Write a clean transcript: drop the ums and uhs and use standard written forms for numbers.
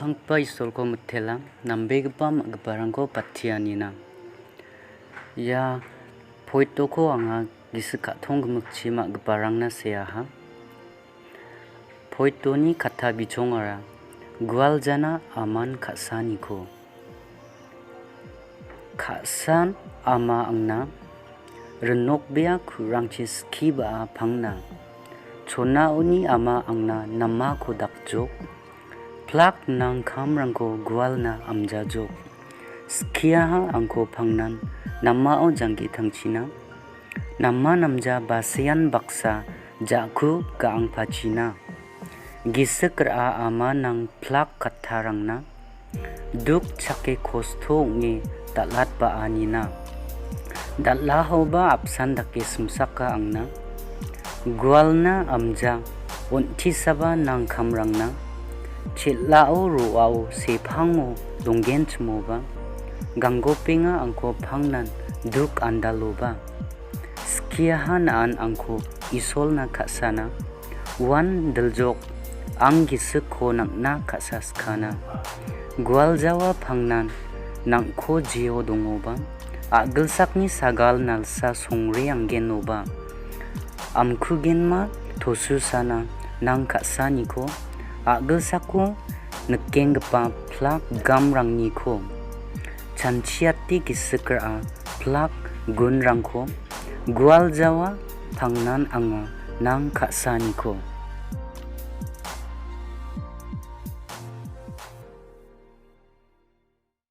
kangpa isolko mutela nambegipa mag·giparangko patianina. Ia poitoko anga gisi ka·tong gimikchi mag·giparangna seaha. Poitoni kata bichongara Gualjana Aman ka·saniko. Ka·san ama angna rinokbea kurangchi skiba pangna. Chonaoni ama angna namako dakjok. Plak nang kamrangko gualna amjajok. Skiaha angko pangnan namao jangki tangchina. Nama namja basean baksa jaku gaang pachina. Gisik ra ama nang plak katarangna. Duk chake kosto nge dalat baanina. Datlaho ba apsan dake sumsaka angna. Gualna amja untisaba nang kamrangna. Chitlao ruao sepango donggen chmoba. Ganggopenga angko pangnan duk andaloba. Skiaha naan angko isolna kasana. Wan daljok ang gisiko nakna kasaskana. Gualjawa pangnan nangko jio dongoba. Agilsakni sagal nalsa songre anggenoba. Amkugenma tosusana nang kasaniko. Agilsako nekenggepa plak gamrangniko. Chanciati gisikra plak gunrangko. Gualjawa pangnan anga nang kasaniko.